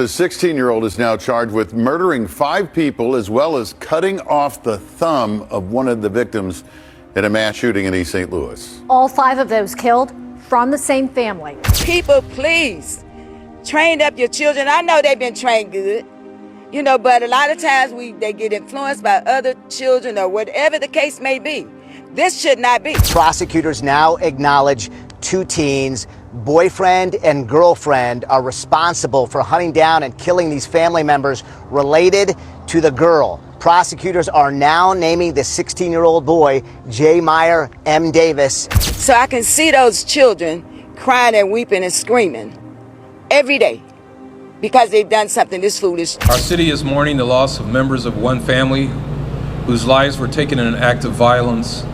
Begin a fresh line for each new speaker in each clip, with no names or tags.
The 16-year-old is now charged with murdering 5 people as well as cutting off the thumb of one of the victims in a mass shooting in East St. Louis.
All 5 of those killed from the same family.
People, please, train up your children. I know they've been trained good, but a lot of times they get influenced by other children or whatever the case may be. This should not be.
Prosecutors now acknowledge 2 teens, boyfriend and girlfriend, are responsible for hunting down and killing these family members related to the girl. Prosecutors are now naming the 16-year-old boy J. Meyer M. Davis.
So I can see those children crying and weeping and screaming every day because they've done something this foolish.
Our city is mourning the loss of members of one family whose lives were taken in an act of violence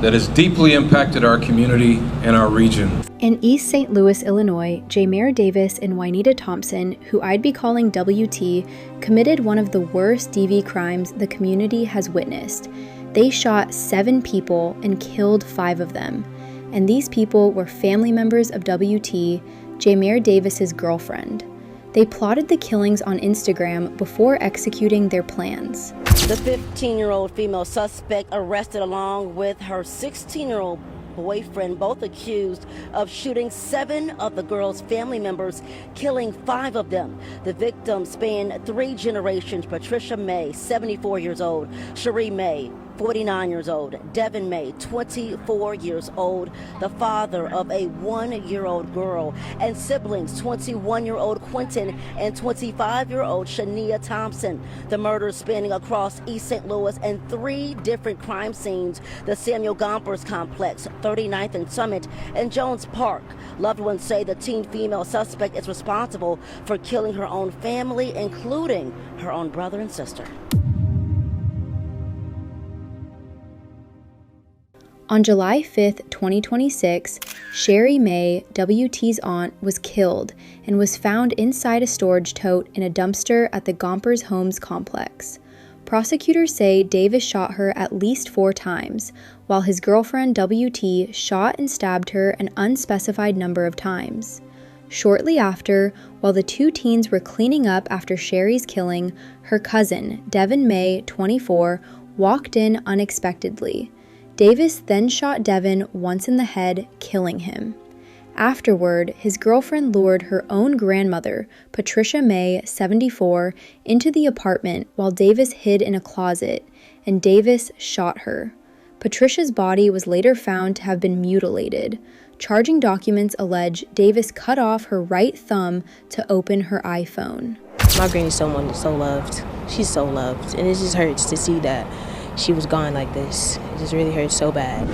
that has deeply impacted our community and our region.
In East St. Louis, Illinois, Jameer Davis and Juanita Thompson, who I'd be calling WT, committed one of the worst DV crimes the community has witnessed. They shot 7 people and killed 5 of them. And these people were family members of WT, Jameer Davis's girlfriend. They plotted the killings on Instagram before executing their plans.
The 15-year-old female suspect arrested along with her 16-year-old boyfriend, both accused of shooting 7 of the girl's family members, killing 5 of them. The victims span 3 generations: Patricia May, 74 years old, Cherie May, 49 years old, Devin May, 24 years old, the father of a 1-year-old girl, and siblings 21-year-old Quentin and 25-year-old Shania Thompson. The murders spanning across East St. Louis and 3 different crime scenes: the Samuel Gompers complex, 39th and Summit, and Jones Park. Loved ones say the teen female suspect is responsible for killing her own family, including her own brother and sister.
On July 5th, 2026, Sherry May, WT's aunt, was killed and was found inside a storage tote in a dumpster at the Gompers Homes complex. Prosecutors say Davis shot her at least 4 times, while his girlfriend WT shot and stabbed her an unspecified number of times. Shortly after, while the 2 teens were cleaning up after Sherry's killing, her cousin, Devin May, 24, walked in unexpectedly. Davis then shot Devin once in the head, killing him. Afterward, his girlfriend lured her own grandmother, Patricia May, 74, into the apartment while Davis hid in a closet, and Davis shot her. Patricia's body was later found to have been mutilated. Charging documents allege Davis cut off her right thumb to open her iPhone.
My granny's someone so loved. She's so loved, and it just hurts to see that she was gone like this. It just really hurts so bad.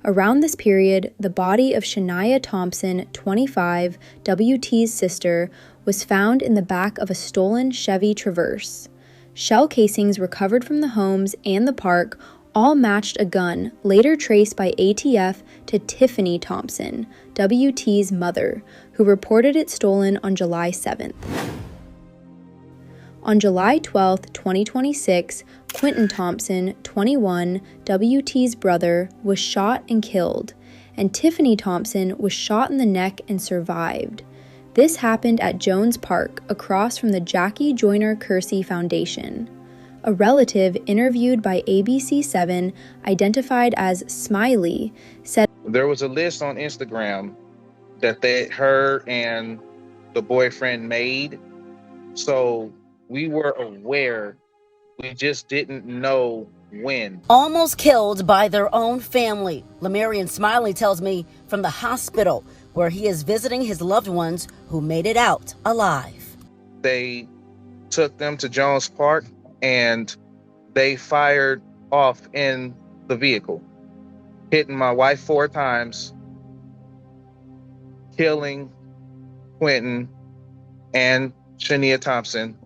Around this period, the body of Shania Thompson, 25, WT's sister, was found in the back of a stolen Chevy Traverse. Shell casings recovered from the homes and the park all matched a gun later traced by ATF to Tiffany Thompson, WT's mother, who reported it stolen on July 7th. On July 12, 2026, Quentin Thompson, 21, WT's brother, was shot and killed, and Tiffany Thompson was shot in the neck and survived. This happened at Jones Park, across from the Jackie Joyner Kersey Foundation. A relative interviewed by ABC7, identified as Smiley, said,
"There was a list on Instagram that her and the boyfriend made, so we were aware, we just didn't know when."
Almost killed by their own family. Lemarian Smiley tells me from the hospital where he is visiting his loved ones who made it out alive.
They took them to Jones Park and they fired off in the vehicle, hitting my wife 4 times, killing Quentin and Shania Thompson,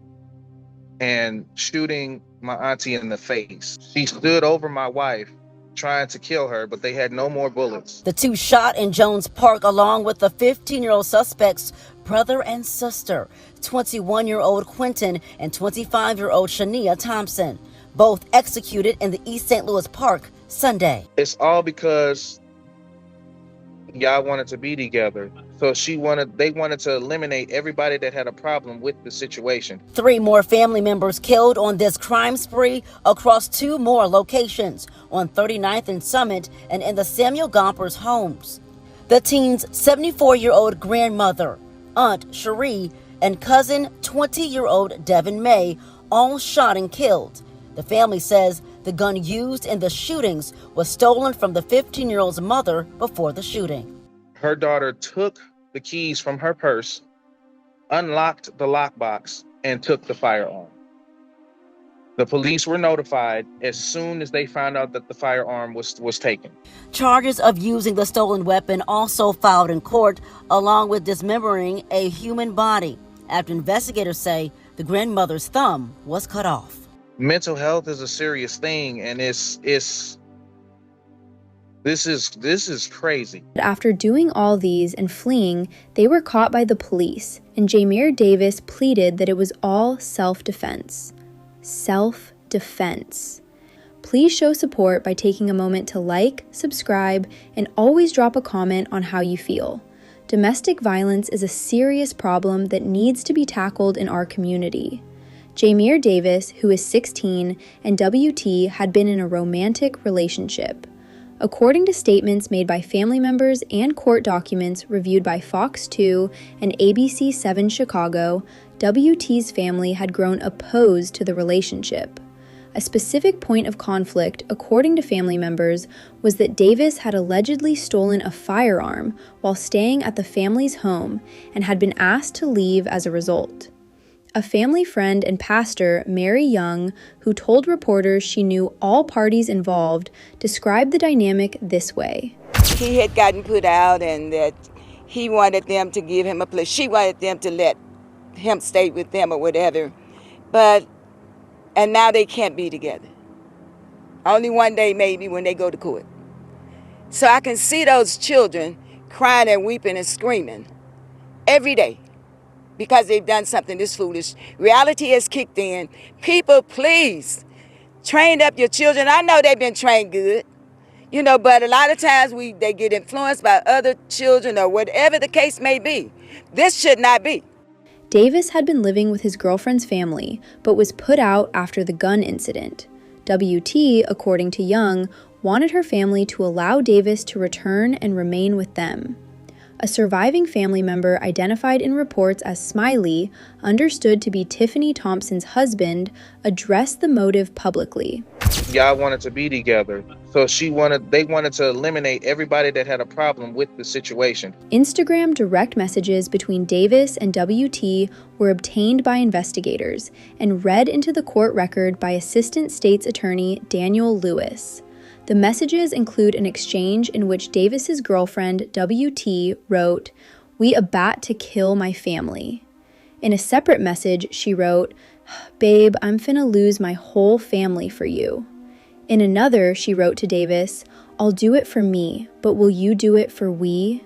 and shooting my auntie in the face. She stood over my wife trying to kill her, but they had no more bullets.
The 2 shot in Jones Park along with the 15-year-old suspect's brother and sister, 21-year-old Quentin and 25-year-old Shania Thompson, both executed in the East St. Louis Park Sunday.
It's all because y'all wanted to be together. So they wanted to eliminate everybody that had a problem with the situation.
3 more family members killed on this crime spree across 2 more locations, on 39th and Summit and in the Samuel Gompers homes. The teen's 74-year-old grandmother, Aunt Cherie, and cousin 20-year-old Devin May all shot and killed. The family says the gun used in the shootings was stolen from the 15-year-old's mother before the shooting.
Her daughter took the keys from her purse, unlocked the lockbox, and took the firearm. The police were notified as soon as they found out that the firearm was taken.
Charges of using the stolen weapon also filed in court, along with dismembering a human body, after investigators say the grandmother's thumb was cut off.
Mental health is a serious thing, and this is crazy.
After doing all these and fleeing, they were caught by the police, and Jamir Davis pleaded that it was all self-defense. Self-defense. Please show support by taking a moment to like, subscribe, and always drop a comment on how you feel. Domestic violence is a serious problem that needs to be tackled in our community. Jamir Davis, who is 16, and WT had been in a romantic relationship. According to statements made by family members and court documents reviewed by Fox 2 and ABC 7 Chicago, WT's family had grown opposed to the relationship. A specific point of conflict, according to family members, was that Davis had allegedly stolen a firearm while staying at the family's home and had been asked to leave as a result. A family friend and pastor, Mary Young, who told reporters she knew all parties involved, described the dynamic this way.
He had gotten put out, and that he wanted them to give him a place. She wanted them to let him stay with them or whatever. And now they can't be together. Only one day maybe when they go to court. So I can see those children crying and weeping and screaming every day because they've done something this foolish. Reality has kicked in. People, please, train up your children. I know they've been trained good, but a lot of times they get influenced by other children or whatever the case may be. This should not be.
Davis had been living with his girlfriend's family, but was put out after the gun incident. WT, according to Young, wanted her family to allow Davis to return and remain with them. A surviving family member identified in reports as Smiley, understood to be Tiffany Thompson's husband, addressed the motive publicly.
Y'all wanted to be together. So they wanted to eliminate everybody that had a problem with the situation.
Instagram direct messages between Davis and WT were obtained by investigators and read into the court record by Assistant State's Attorney Daniel Lewis. The messages include an exchange in which Davis's girlfriend, WT, wrote, "We about to kill my family." In a separate message, she wrote, "Babe, I'm finna lose my whole family for you." In another, she wrote to Davis, "I'll do it for me, but will you do it for we?"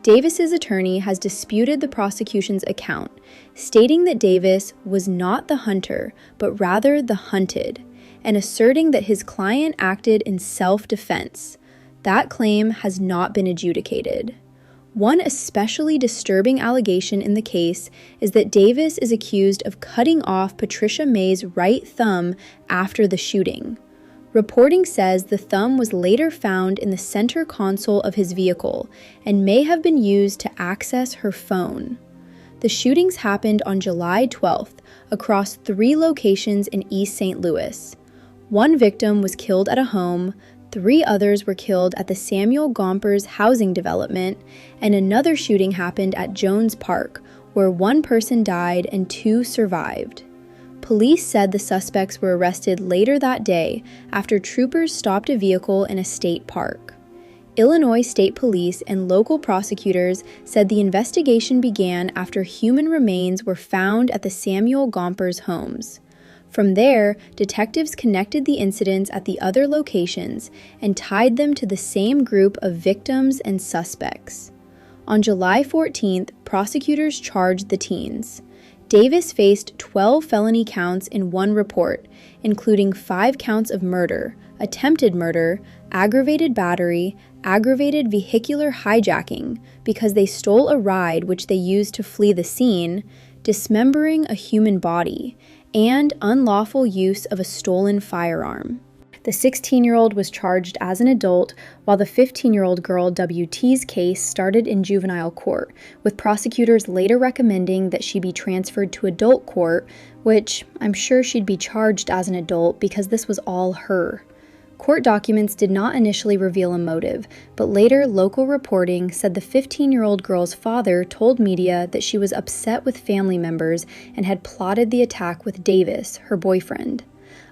Davis's attorney has disputed the prosecution's account, stating that Davis was not the hunter, but rather the hunted, and asserting that his client acted in self-defense. That claim has not been adjudicated. One especially disturbing allegation in the case is that Davis is accused of cutting off Patricia May's right thumb after the shooting. Reporting says the thumb was later found in the center console of his vehicle and may have been used to access her phone. The shootings happened on July 12th across 3 locations in East St. Louis. One victim was killed at a home, 3 others were killed at the Samuel Gompers housing development, and another shooting happened at Jones Park, where 1 person died and 2 survived. Police said the suspects were arrested later that day after troopers stopped a vehicle in a state park. Illinois State Police and local prosecutors said the investigation began after human remains were found at the Samuel Gompers homes. From there, detectives connected the incidents at the other locations and tied them to the same group of victims and suspects. On July 14th, prosecutors charged the teens. Davis faced 12 felony counts in one report, including 5 counts of murder, attempted murder, aggravated battery, aggravated vehicular hijacking because they stole a ride which they used to flee the scene, dismembering a human body, and unlawful use of a stolen firearm. The 16-year-old was charged as an adult, while the 15-year-old girl WT's case started in juvenile court, with prosecutors later recommending that she be transferred to adult court, which I'm sure she'd be charged as an adult because this was all her. Court documents did not initially reveal a motive, but later local reporting said the 15-year-old girl's father told media that she was upset with family members and had plotted the attack with Davis, her boyfriend.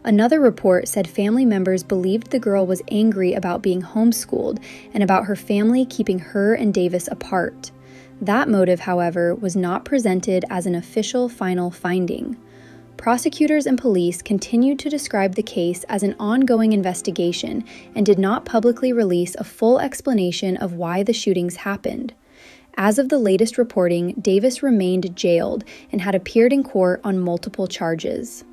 Another report said family members believed the girl was angry about being homeschooled and about her family keeping her and Davis apart. That motive, however, was not presented as an official final finding. Prosecutors and police continued to describe the case as an ongoing investigation and did not publicly release a full explanation of why the shootings happened. As of the latest reporting, Davis remained jailed and had appeared in court on multiple charges.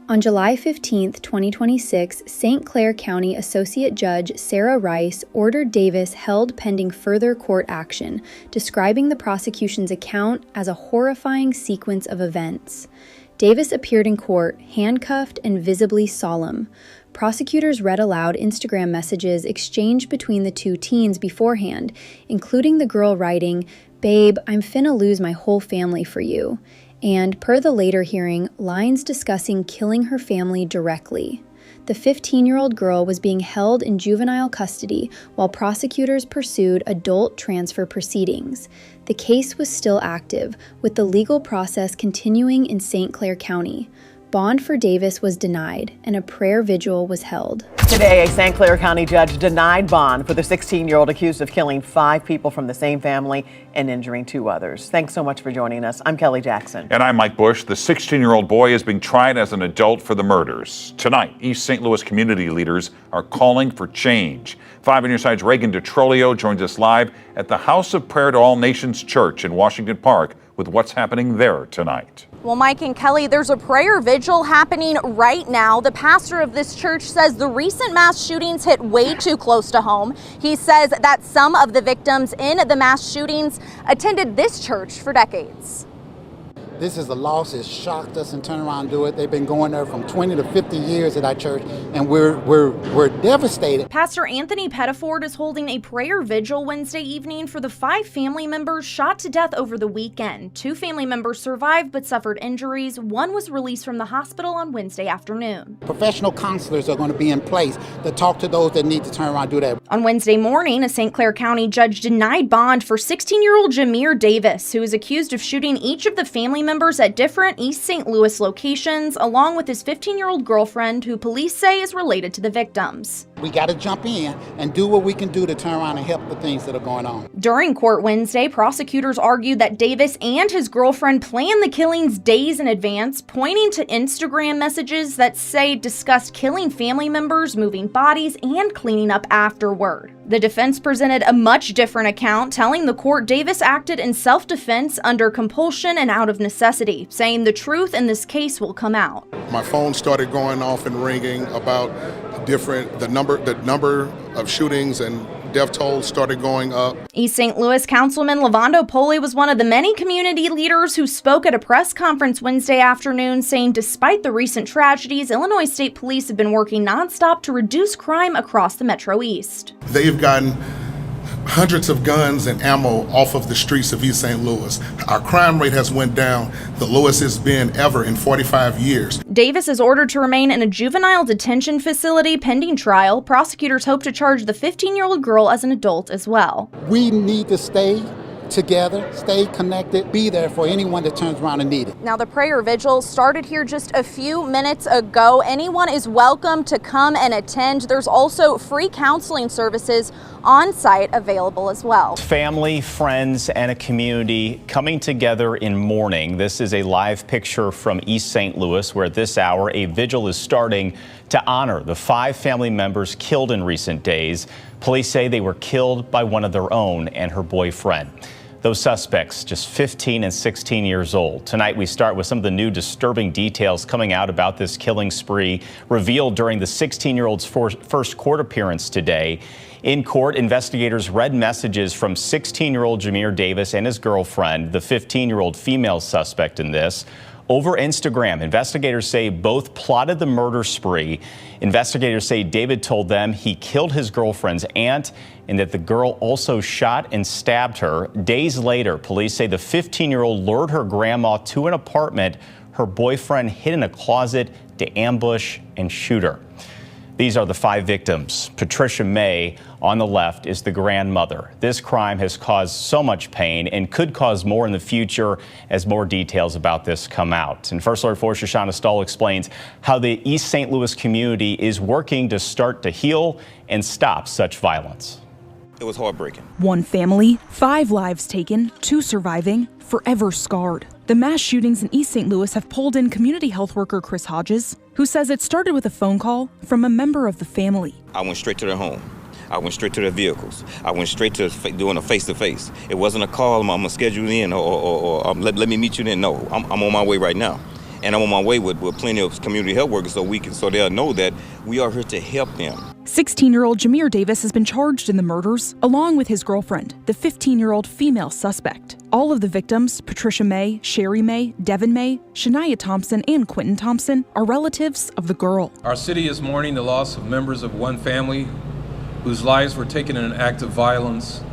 On July 15, 2026, St. Clair County Associate Judge Sarah Rice ordered Davis held pending further court action, describing the prosecution's account as a horrifying sequence of events. Davis appeared in court, handcuffed and visibly solemn. Prosecutors read aloud Instagram messages exchanged between the two teens beforehand, including the girl writing, "Babe, I'm finna lose my whole family for you," and, per the later hearing, lines discussing killing her family directly. The 15-year-old girl was being held in juvenile custody while prosecutors pursued adult transfer proceedings. The case was still active, with the legal process continuing in St. Clair County. Bond for Davis was denied, and a prayer vigil was held.
Today, a St. Clair County judge denied bond for the 16-year-old accused of killing 5 people from the same family and injuring 2 others. Thanks so much for joining us. I'm Kelly Jackson.
And I'm Mike Bush. The 16-year-old boy is being tried as an adult for the murders. Tonight, East St. Louis community leaders are calling for change. 5 on your side's Reagan DeTrolio joins us live at the House of Prayer to All Nations Church in Washington Park with what's happening there tonight.
Well, Mike and Kelly, there's a prayer vigil happening right now. The pastor of this church says the recent mass shootings hit way too close to home. He says that some of the victims in the mass shootings attended this church for decades.
This is a loss. It shocked us and turned around and do it. They've been going there from 20 to 50 years at our church, and we're devastated.
Pastor Anthony Pettiford is holding a prayer vigil Wednesday evening for the 5 family members shot to death over the weekend. 2 family members survived but suffered injuries. 1 was released from the hospital on Wednesday afternoon.
Professional counselors are going to be in place to talk to those that need to turn around and do that.
On Wednesday morning, a St. Clair County judge denied bond for 16-year-old Jameer Davis, who is accused of shooting each of the family members at different East St. Louis locations, along with his 15-year-old girlfriend, who police say is related to the victims.
We got to jump in and do what we can do to turn around and help the things that are going on.
During court Wednesday, prosecutors argued that Davis and his girlfriend planned the killings days in advance, pointing to Instagram messages that say discussed killing family members, moving bodies, and cleaning up afterward. The defense presented a much different account, telling the court Davis acted in self-defense under compulsion and out of necessity, saying the truth in this case will come out.
My phone started going off and ringing about the number of shootings and death toll started going up.
East St. Louis Councilman Lavando Poli was one of the many community leaders who spoke at a press conference Wednesday afternoon, saying despite the recent tragedies, Illinois State Police have been working nonstop to reduce crime across the Metro East.
They've gotten hundreds of guns and ammo off of the streets of East St. Louis. Our crime rate has went down the lowest it's been ever in 45 years.
Davis is ordered to remain in a juvenile detention facility pending trial. Prosecutors hope to charge the 15-year-old girl as an adult as well.
We need to stay together, stay connected, be there for anyone that turns around and needs it.
Now, the prayer vigil started here just a few minutes ago. Anyone is welcome to come and attend. There's also free counseling services on site available as well.
Family, friends, and a community coming together in mourning. This is a live picture from East St. Louis, where at this hour a vigil is starting to honor the 5 family members killed in recent days. Police say they were killed by one of their own and her boyfriend. Those suspects, just 15 and 16 years old. Tonight, we start with some of the new disturbing details coming out about this killing spree revealed during the 16-year-old's first court appearance today. In court, investigators read messages from 16-year-old Jameer Davis and his girlfriend, the 15-year-old female suspect in this. Over Instagram, investigators say both plotted the murder spree. Investigators say David told them he killed his girlfriend's aunt and that the girl also shot and stabbed her. Days later, police say the 15-year-old lured her grandma to an apartment her boyfriend hid in a closet to ambush and shoot her. These are the 5 victims. Patricia May on the left is the grandmother. This crime has caused so much pain and could cause more in the future as more details about this come out. And First Alert 4's Shoshana Stahl explains how the East St. Louis community is working to start to heal and stop such violence.
It was heartbreaking.
One family, 5 lives taken, 2 surviving, forever scarred. The mass shootings in East St. Louis have pulled in community health worker Chris Hodges, who says it started with a phone call from a member of the family.
I went straight to their home. I went straight to their vehicles. I went straight to doing a face-to-face. It wasn't a call, I'm going to schedule you in or let me meet you then. No, I'm on my way right now. And I'm on my way with plenty of community health workers so they'll know that we are here to help them.
16-year-old Jameer Davis has been charged in the murders, along with his girlfriend, the 15-year-old female suspect. All of the victims, Patricia May, Sherry May, Devin May, Shania Thompson, and Quentin Thompson, are relatives of the girl.
Our city is mourning the loss of members of one family whose lives were taken in an act of violence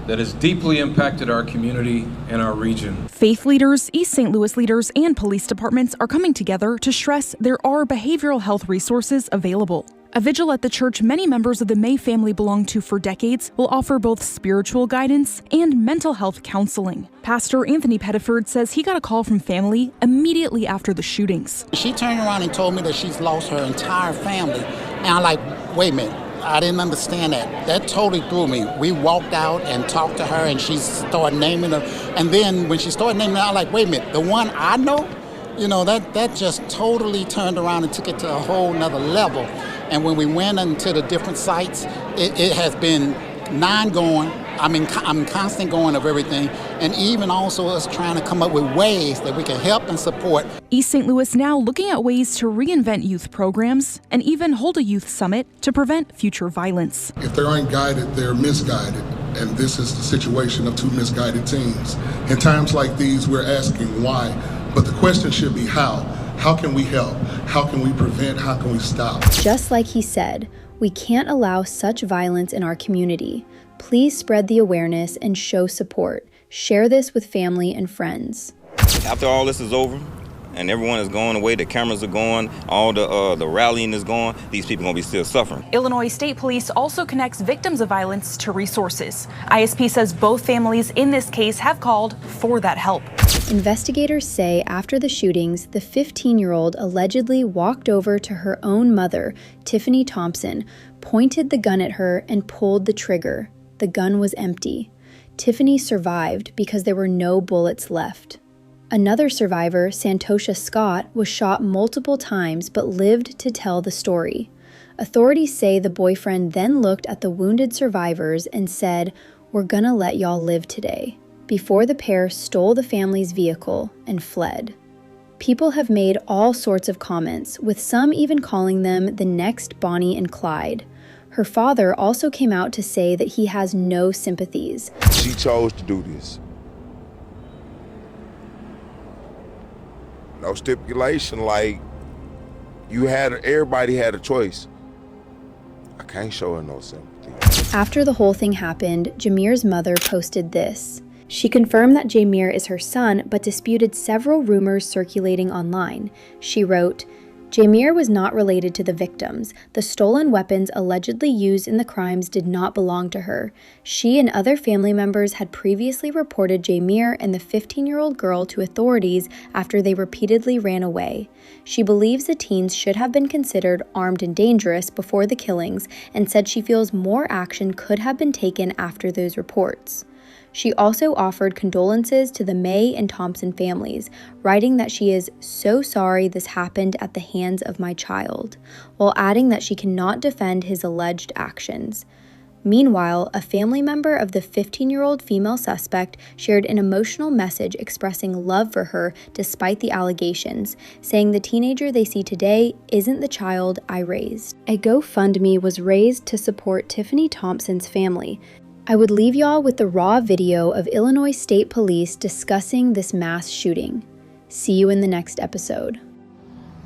that has deeply impacted our community and our region.
Faith leaders, East St. Louis leaders, and police departments are coming together to stress there are behavioral health resources available. A vigil at the church many members of the May family belong to for decades will offer both spiritual guidance and mental health counseling. Pastor Anthony Pettiford says he got a call from family immediately after the shootings.
She turned around and told me that she's lost her entire family. And I'm like, wait a minute. I didn't understand that. That totally threw me. We walked out and talked to her, and she started naming her. And then when she started naming her, I was like, wait a minute, the one I know? You know, that just totally turned around and took it to a whole nother level. And when we went into the different sites, it has been non-going. I'm constant going of everything, and even also us trying to come up with ways that we can help and support.
East St. Louis now looking at ways to reinvent youth programs and even hold a youth summit to prevent future violence.
If they aren't guided, they're misguided. And this is the situation of 2 misguided teens. In times like these, we're asking why, but the question should be how. How can we help? How can we prevent? How can we stop?
Just like he said, we can't allow such violence in our community. Please spread the awareness and show support. Share this with family and friends.
After all this is over and everyone is going away, the cameras are going, all the rallying is gone, these people are going to be still suffering.
Illinois State Police also connects victims of violence to resources. ISP says both families in this case have called for that help.
Investigators say after the shootings, the 15-year-old allegedly walked over to her own mother, Tiffany Thompson, pointed the gun at her, and pulled the trigger. The gun was empty. Tiffany survived because there were no bullets left. Another survivor, Santosha Scott, was shot multiple times but lived to tell the story. Authorities say the boyfriend then looked at the wounded survivors and said, "We're gonna let y'all live today," before the pair stole the family's vehicle and fled. People have made all sorts of comments, with some even calling them the next Bonnie and Clyde. Her father also came out to say that he has no sympathies.
She chose to do this. No stipulation, like everybody had a choice. I can't show her no sympathy.
After the whole thing happened, Jameer's mother posted this. She confirmed that Jameer is her son, but disputed several rumors circulating online. She wrote, Jameer was not related to the victims. The stolen weapons allegedly used in the crimes did not belong to her. She and other family members had previously reported Jameer and the 15-year-old girl to authorities after they repeatedly ran away. She believes the teens should have been considered armed and dangerous before the killings and said she feels more action could have been taken after those reports. She also offered condolences to the May and Thompson families, writing that she is so sorry this happened at the hands of my child, while adding that she cannot defend his alleged actions. Meanwhile, a family member of the 15-year-old female suspect shared an emotional message expressing love for her despite the allegations, saying the teenager they see today isn't the child I raised. A GoFundMe was raised to support Tiffany Thompson's family. I would leave y'all with the raw video of Illinois State Police discussing this mass shooting. See you in the next episode.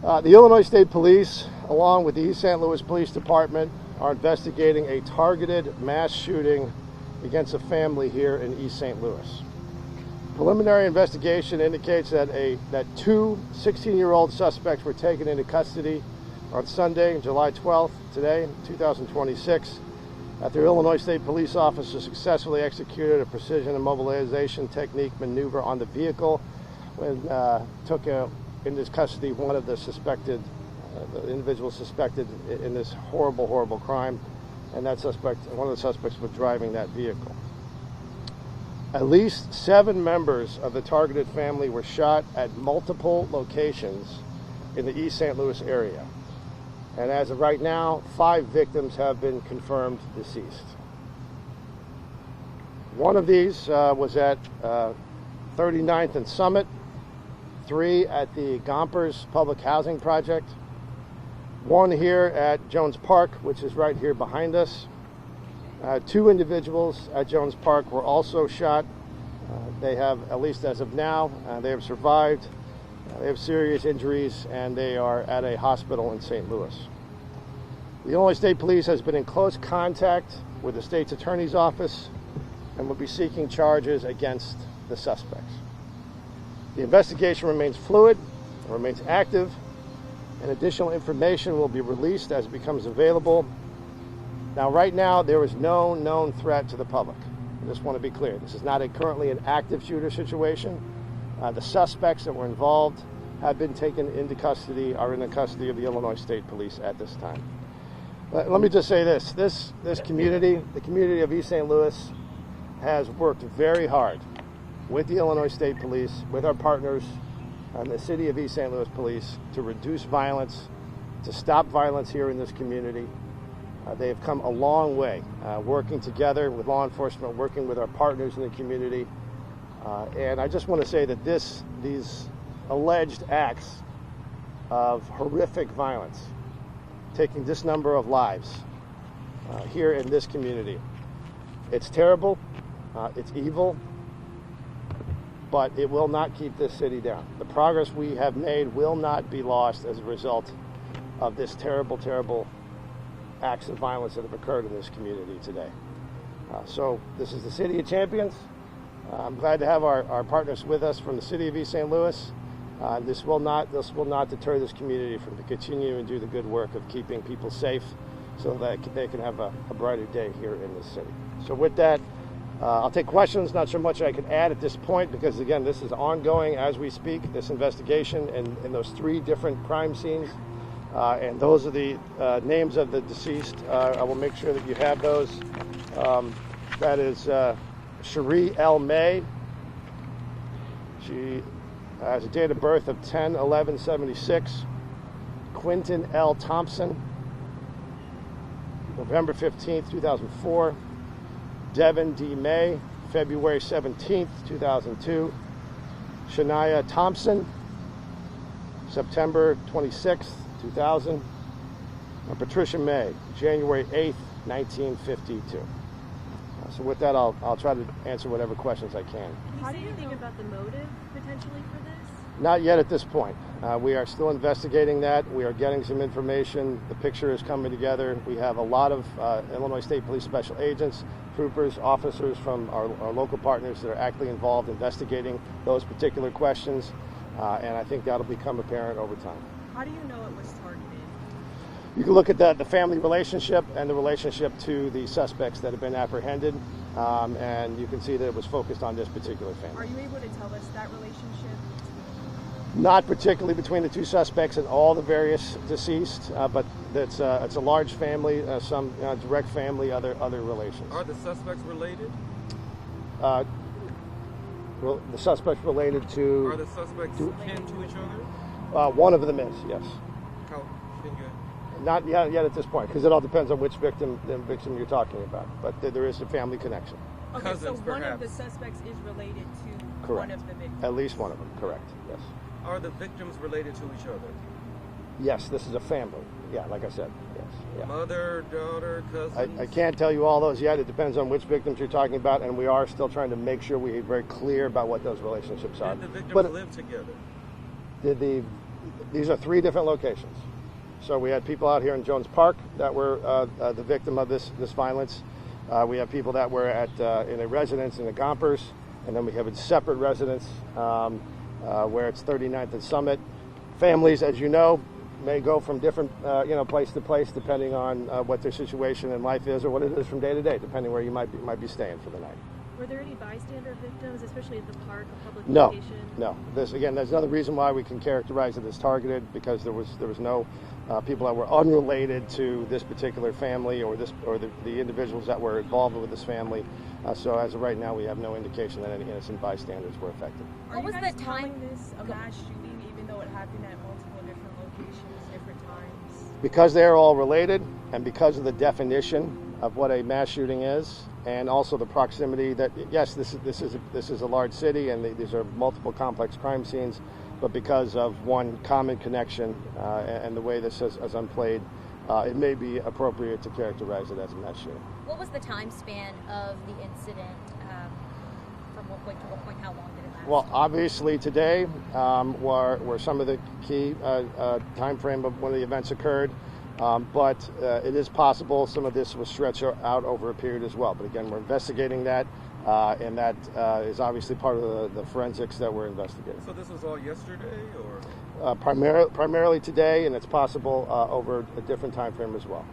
The Illinois State Police, along with the East St. Louis Police Department, are investigating a targeted mass shooting against a family here in East St. Louis. Preliminary investigation indicates that two 16-year-old suspects were taken into custody on Sunday, July 12th, today, 2026, after Illinois State Police officers successfully executed a precision immobilization technique maneuver on the vehicle when took into custody one of the suspected the individual suspected in this horrible, horrible crime, and that suspect, one of the suspects, was driving that vehicle. At least 7 members of the targeted family were shot at multiple locations in the East St. Louis area. And as of right now, 5 victims have been confirmed deceased. One of these was at 39th and Summit, 3 at the Gompers Public Housing Project, 1 here at Jones Park, which is right here behind us. 2 individuals at Jones Park were also shot. They have, at least as of now, they have survived. They have serious injuries, and they are at a hospital in St. Louis. The Illinois State Police has been in close contact with the state's attorney's office and will be seeking charges against the suspects. The investigation remains fluid, and remains active, and additional information will be released as it becomes available. Now, right now, there is no known threat to the public. I just want to be clear. This is not currently an active shooter situation. The suspects that were involved have been taken into custody, are in the custody of the Illinois State Police at this time. Let me just say this. This community, the community of East St. Louis, has worked very hard with the Illinois State Police, with our partners, and the City of East St. Louis Police, to reduce violence, to stop violence here in this community. They have come a long way, working together with law enforcement, working with our partners in the community. And I just want to say that these alleged acts of horrific violence, taking this number of lives here in this community, it's terrible, it's evil, but it will not keep this city down. The progress we have made will not be lost as a result of this terrible, terrible acts of violence that have occurred in this community today. So this is the City of Champions. I'm glad to have our partners with us from the City of East St. Louis. This will not deter this community from continuing to do the good work of keeping people safe so that they can have a brighter day here in this city. So with that, I'll take questions. Not sure much I can add at this point because, again, this is ongoing as we speak, this investigation in those 3 different crime scenes. And those are the names of the deceased. I will make sure that you have those. That is Cherie L. May. She has a date of birth of 10/11/76. Quentin L. Thompson, November 15th, 2004. Devin D. May, February 17th, 2002. Shania Thompson, September 26th, 2000. Patricia May, January 8th, 1952. So with that, I'll try to answer whatever questions I can.
How do you think about the motive potentially for this?
Not yet at this point. We are still investigating that. We are getting some information. The picture is coming together. We have a lot of Illinois State Police special agents, troopers, officers from our local partners that are actively involved investigating those particular questions. And I think that'll become apparent over time.
How do you know it was targeted?
You can look at the family relationship and the relationship to the suspects that have been apprehended, and you can see that it was focused on this particular family.
Are you able to tell us that relationship?
Not particularly between the 2 suspects and all the various deceased, but it's a large family, some direct family, other relations.
Are the suspects related?
Well, the suspects related to...
Are the suspects kin to each other?
One of them is, yes.
How can you
Not yet at this point, because it all depends on which victim you're talking about. But there is a family connection.
Okay, so one of the suspects is related to
Correct.
one of the victims.
At least one of them, correct, yes.
Are the victims related to each other?
Yes, this is a family. Yeah, like I said, yes. Yeah.
Mother, daughter, cousin?
I can't tell you all those yet. It depends on which victims you're talking about, and we are still trying to make sure we're very clear about what those relationships are.
Did the victims
But
live together?
these are 3 different locations. So we had people out here in Jones Park that were the victim of this violence. We have people that were in a residence in the Gompers, and then we have a separate residence where it's 39th and Summit. Families, as you know, may go from different place to place depending on what their situation in life is or what it is from day to day, depending where you might be staying for the night.
Were there any bystander victims, especially at the park, a public
No,
location?
no. There's another reason why we can characterize it as targeted, because there was no people that were unrelated to this particular family or the individuals that were involved with this family. So as of right now, we have no indication that any innocent bystanders were affected.
What was the time this a mass shooting, even though it happened at multiple different locations, different times?
Because they're all related, and because of the definition of what a mass shooting is, and also the proximity that, yes, this is a large city, and these are multiple complex crime scenes, but because of one common connection and the way this is unplayed, it may be appropriate to characterize it as a mass shooting.
What was the time span of the incident? From what point to what point? How long did it last?
Well, obviously today were some of the key time frame of when the events occurred. But it is possible some of this was stretched out over a period as well. But again, we're investigating that, and that is obviously part of the forensics that we're investigating.
So this was all yesterday, or?
Primarily today, and it's possible over a different time frame as well.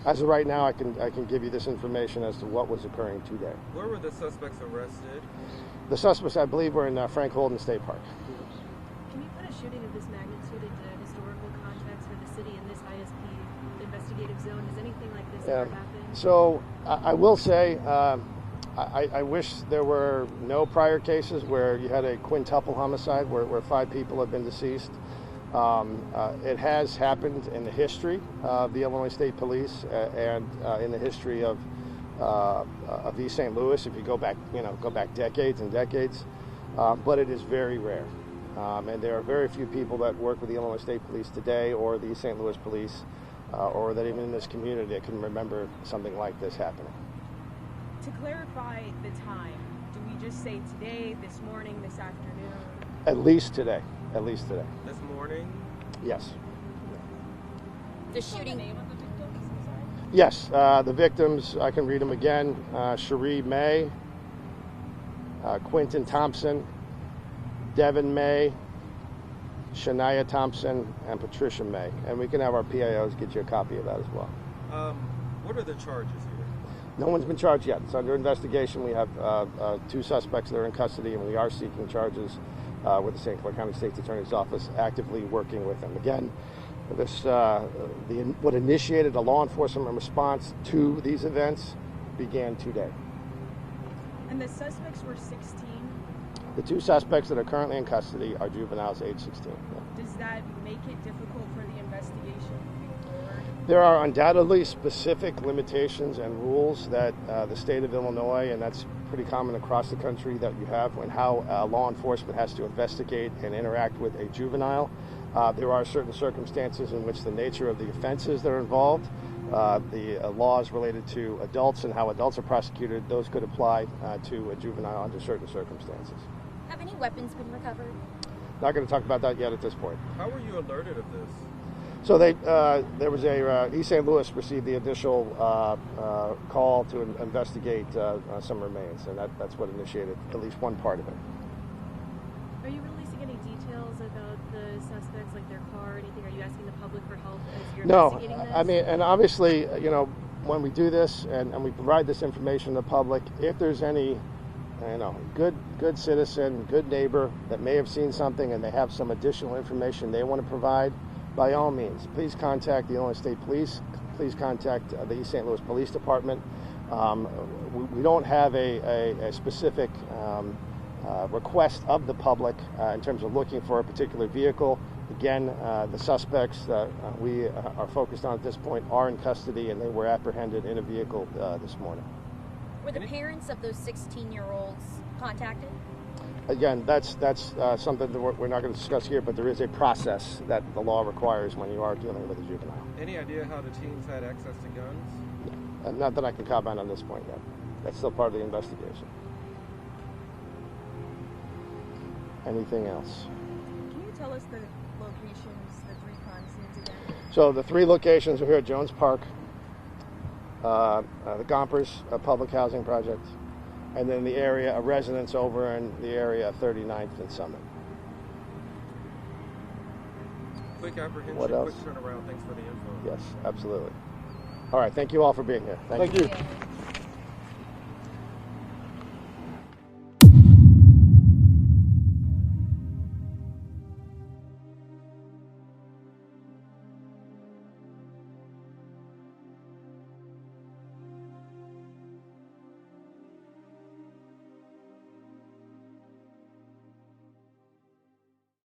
As of right now, I can give you this information as to what was occurring today.
Where were the suspects arrested?
The suspects, I believe, were in Frank Holden State Park.
Can you put a shooting of this magnitude into historical context for the city in this ISP investigative zone? Has anything like this ever happened?
So I will say, I wish there were no prior cases where you had a quintuple homicide where 5 people have been deceased. It has happened in the history of the Illinois State Police and in the history of East St. Louis. If you go back decades and decades, but it is very rare. And there are very few people that work with the Illinois State Police today, or the East St. Louis Police, or that even in this community that can remember something like this happening.
To clarify the time, do we just say today, this morning, this afternoon?
At least today. At least today.
This morning?
Yes.
The shooting.
Name of the victims? I'm sorry.
Yes. The victims, I can read them again. Cherie May, Quentin Thompson, Devin May, Shania Thompson, and Patricia May. And we can have our PIOs get you a copy of that as well.
What are the charges here?
No one's been charged yet. It's under investigation. We have 2 suspects that are in custody, and we are seeking charges with the St. Clair County State's Attorney's Office, actively working with them. Again, this what initiated a law enforcement response to these events began today.
And the suspects were 16?
The 2 suspects that are currently in custody are juveniles age 16. Yeah.
Does that make it difficult for the investigation moving forward?
There are undoubtedly specific limitations and rules that the state of Illinois, and that's pretty common across the country, that you have when how law enforcement has to investigate and interact with a juvenile. There are certain circumstances in which the nature of the offenses that are involved, the laws related to adults and how adults are prosecuted, those could apply to a juvenile under certain circumstances.
Have any weapons been recovered?
Not going to talk about that yet at this point.
How were you alerted of this?
So there was East St. Louis received the initial call to investigate some remains, and that's what initiated at least one part of it.
Are you releasing any details about the suspects, like their car or anything? Are you asking the public for help as you're investigating this?
I mean, and obviously, when we do this and we provide this information to the public, if there's any, good citizen, good neighbor that may have seen something and they have some additional information they want to provide, by all means, please contact the Illinois State Police. Please contact the East St. Louis Police Department. We don't have a specific request of the public in terms of looking for a particular vehicle. Again, the suspects that we are focused on at this point are in custody, and they were apprehended in a vehicle this morning.
Were the parents of those 16-year-olds contacted?
Again, that's something that we're not going to discuss here, but there is a process that the law requires when you are dealing with a juvenile.
Any idea how the teens had access to guns?
Not that I can comment on this point yet. That's still part of the investigation. Anything else?
Can you tell us the locations, the 3 crime scenes again?
So the 3 locations are here at Jones Park, the Gompers public housing project, and then the area, a residence over in the area of 39th and Summit.
Quick apprehension,
What else?
quick turnaround. Thanks for the info.
Yes, absolutely. All right, thank you all for being here. Thank you.